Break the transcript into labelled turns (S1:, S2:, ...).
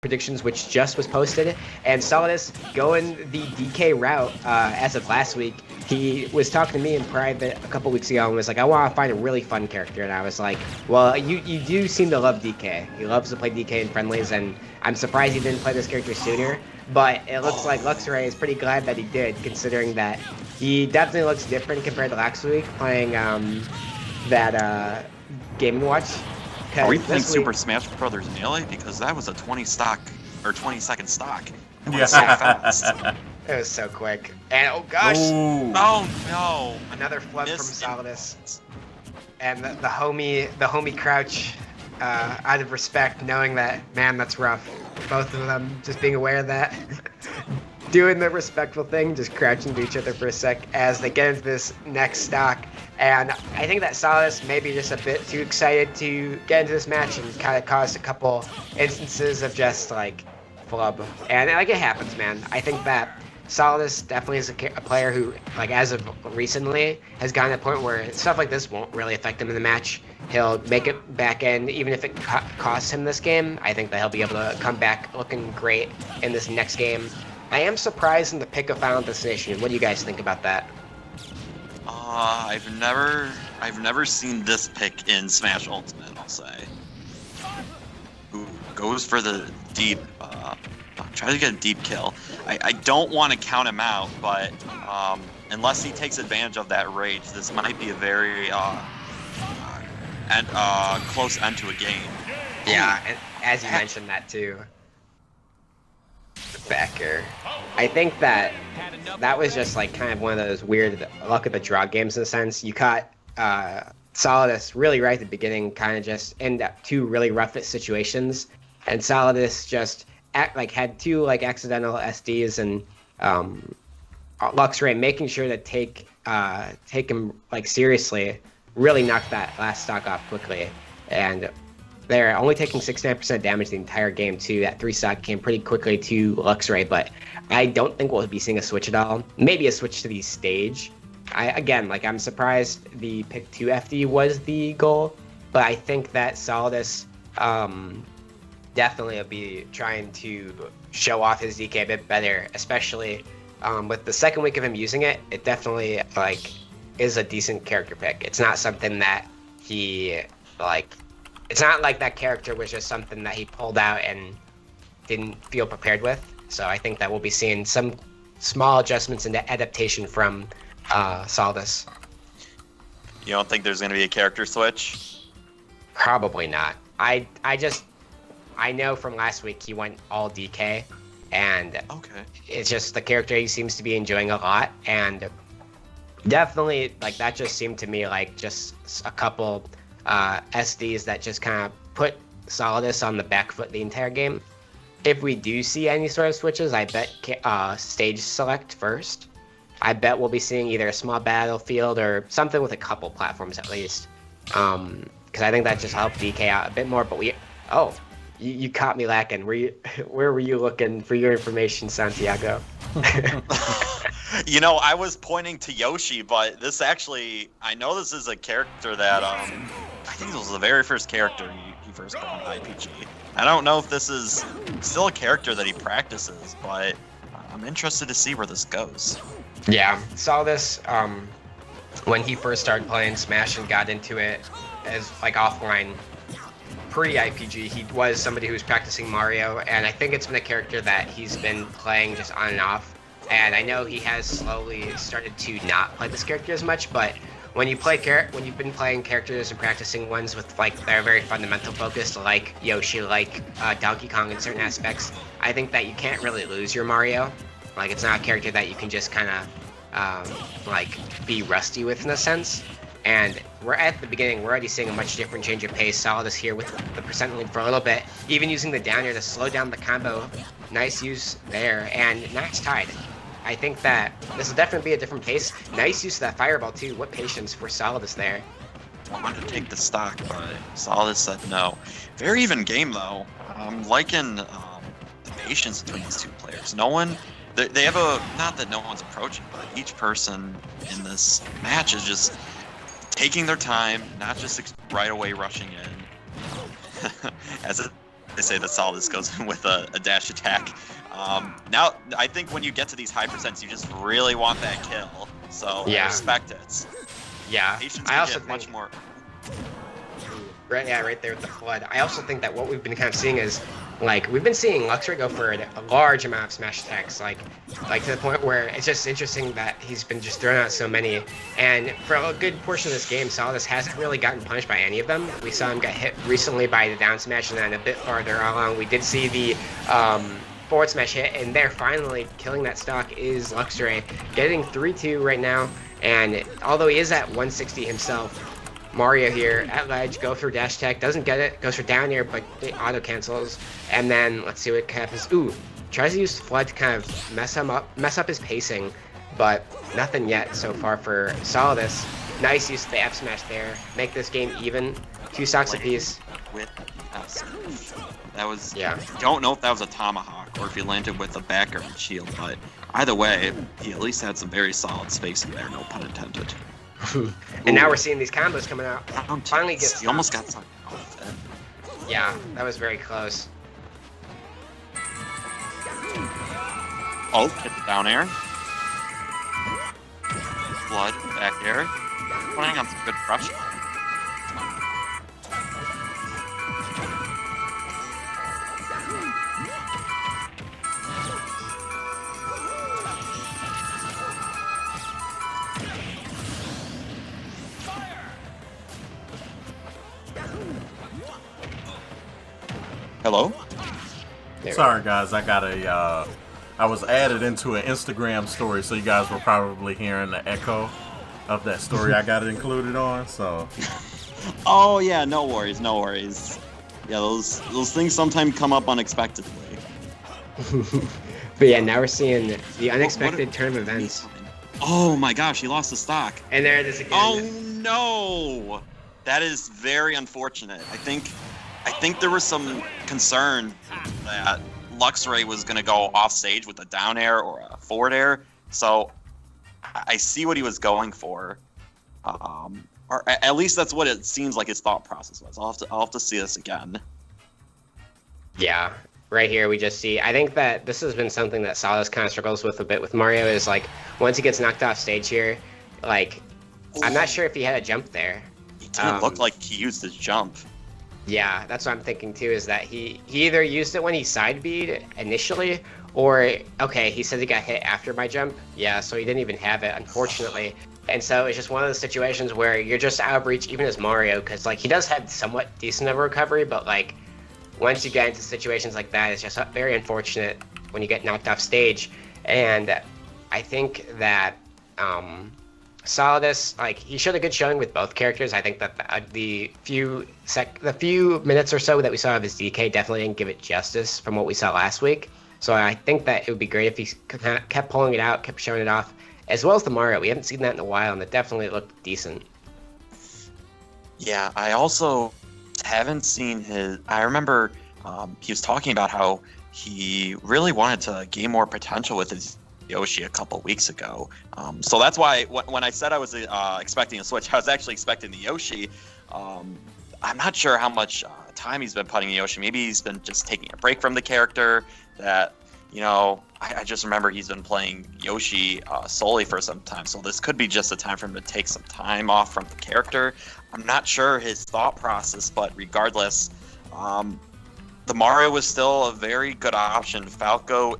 S1: predictions, which just was posted, and Solidus going the DK route as of last week. He was talking to me in private a couple weeks ago and was like, I want to find a really fun character. And I was like, well, you do seem to love DK. He loves to play DK in friendlies, and I'm surprised he didn't play this character sooner. But it looks like Luxray is pretty glad that he did, considering that he definitely looks different compared to last week playing that Game & Watch.
S2: Are we playing Super Smash Brothers Melee? Because that was a 20-second stock. It was so fast.
S1: It was so quick. And oh gosh!
S2: Ooh. Oh no!
S1: Another flub from Solidus. And the homie crouch, out of respect, knowing that, man, that's rough. Both of them just being aware of that. Doing the respectful thing, just crouching to each other for a sec as they get into this next stock. And I think that Solidus may be just a bit too excited to get into this match and kind of caused a couple instances of just like flub. And like it happens, man. I think that Solidus definitely is a player who, like as of recently, has gotten to the point where stuff like this won't really affect him in the match. He'll make it back in, even if it costs him this game. I think that he'll be able to come back looking great in this next game. I am surprised in the pick of Final Destination. What do you guys think about that?
S2: I've never seen this pick in Smash Ultimate, I'll say. Who goes for the deep, try to get a deep kill. I don't want to count him out, but unless he takes advantage of that rage, this might be a very close end to a game.
S1: Yeah, and as you mentioned that too. Backer. I think that was just like kind of one of those weird luck of the draw games in a sense. You caught Solidus really right at the beginning, kind of just end up two really rough situations, and Solidus just had two like accidental SDs, and Luxray making sure to take him like seriously, really knocked that last stock off quickly, and they're only taking 69% damage the entire game too. That 3-stock came pretty quickly to Luxray, but I don't think we'll be seeing a switch at all. Maybe a switch to the stage. I'm surprised the pick 2 FD was the goal, but I think that Solidus definitely will be trying to show off his DK a bit better, especially with the second week of him using it. It definitely is a decent character pick. It's not something that he it's not like that character was just something that he pulled out and didn't feel prepared with. So I think that we'll be seeing some small adjustments in the adaptation from Solidus.
S2: You don't think there's going to be a character switch?
S1: Probably not. I know from last week he went all DK, and it's just the character he seems to be enjoying a lot, and definitely that just seemed to me like just a couple SDs that just kind of put Solidus on the back foot the entire game. If we do see any sort of switches, I bet stage select first. I bet we'll be seeing either a small battlefield or something with a couple platforms at least. Because I think that just helped DK out a bit more. But you caught me lacking. Where were you looking for your information, Santiago?
S2: I was pointing to Yoshi, but this actually, I know this is a character that, I think this was the very first character he first put on IPG. I don't know if this is still a character that he practices, but I'm interested to see where this goes.
S1: Yeah, saw this when he first started playing Smash and got into it as offline. Pre-IPG, he was somebody who was practicing Mario, and I think it's been a character that he's been playing just on and off. And I know he has slowly started to not play this character as much, but when you've been playing characters and practicing ones with they're very fundamental focused, like Yoshi, like Donkey Kong in certain aspects, I think that you can't really lose your Mario. It's not a character that you can just kind of be rusty with in a sense. And we're at the beginning, we're already seeing a much different change of pace. Solidus here with the percent lead for a little bit, even using the down air to slow down the combo. Nice use there, and now it's tied. I think that this will definitely be a different pace. Nice use of that fireball too. What patience for Solidus there.
S2: I wanted to take the stock, but Solidus said no. Very even game though. I'm liking the patience between these two players. They have not that no one's approaching, but each person in this match is just taking their time, not just right away rushing in. As it they say that Solidus goes in with a dash attack. Now, I think when you get to these high percents, you just really want that kill. So
S1: Yeah.
S2: I respect it.
S1: Yeah,
S2: Patience
S1: I
S2: can
S1: also
S2: get
S1: think
S2: much more.
S1: right, yeah, right there with the flood. I also think that what we've been kind of seeing is, like, we've been seeing Luxray go for a large amount of smash attacks, like to the point where it's just interesting that he's been just throwing out so many. And for a good portion of this game, Solidus hasn't really gotten punished by any of them. We saw him get hit recently by the down smash, and then a bit farther along, we did see the forward smash hit, and there finally killing that stock is Luxray, getting 3-2 right now. And although he is at 160 himself, Mario here at ledge, go for dash attack, doesn't get it, goes for down air, but it auto cancels. And then let's see what happens. Ooh, tries to use flood to kind of mess up his pacing, but nothing yet so far for Solidus. Nice use of the F smash there, make this game even. 2 stocks apiece.
S2: With F smash. That was,
S1: yeah.
S2: Don't know if that was a tomahawk or if he landed with a back or a shield, but either way, he at least had some very solid space in there, no pun intended.
S1: And now we're seeing these combos coming out. Finally gets.
S2: He almost got something off it.
S1: Yeah, that was very close.
S2: Oh, hit the down air. Flood, back air. Putting on some good pressure. Hello?
S3: Sorry guys, I got I was added into an Instagram story, so you guys were probably hearing the echo of that story I got it included on, so.
S2: Oh yeah, no worries, no worries. Yeah, those things sometimes come up unexpectedly.
S1: But yeah, now we're seeing the unexpected turn of events.
S2: Oh my gosh, he lost the stock.
S1: And there it is again.
S2: Oh no! That is very unfortunate. I think there was some concern that Luxray was going to go off stage with a down air or a forward air. So I see what he was going for. Or at least that's what it seems like his thought process was. I'll have to see this again.
S1: Yeah, right here we just see. I think that this has been something that Solidus kind of struggles with a bit with Mario is like once he gets knocked off stage here, like I'm not sure if he had a jump there.
S2: It didn't look like he used his jump.
S1: Yeah, that's what I'm thinking too, is that he either used it when he side B'd initially, or, okay, he said he got hit after my jump. Yeah, so he didn't even have it, unfortunately. And so it's just one of those situations where you're just out of reach, even as Mario, because, like, he does have somewhat decent of a recovery, but, like, once you get into situations like that, it's just very unfortunate when you get knocked off stage. And I think that, Solidus, like, he showed a good showing with both characters. I think that the few minutes or so that we saw of his DK definitely didn't give it justice from what we saw last week. So I think that it would be great if he kept pulling it out, kept showing it off, as well as the Mario. We haven't seen that in a while, and it definitely looked decent.
S2: Yeah, I also haven't seen his. I remember he was talking about how he really wanted to gain more potential with his Yoshi a couple weeks ago. So that's why when I said I was expecting a switch, I was actually expecting the Yoshi. I'm not sure how much time he's been putting in Yoshi. Maybe he's been just taking a break from the character. That, you know, I just remember he's been playing Yoshi solely for some time. So this could be just a time for him to take some time off from the character. I'm not sure his thought process, but regardless, the Mario was still a very good option. Falco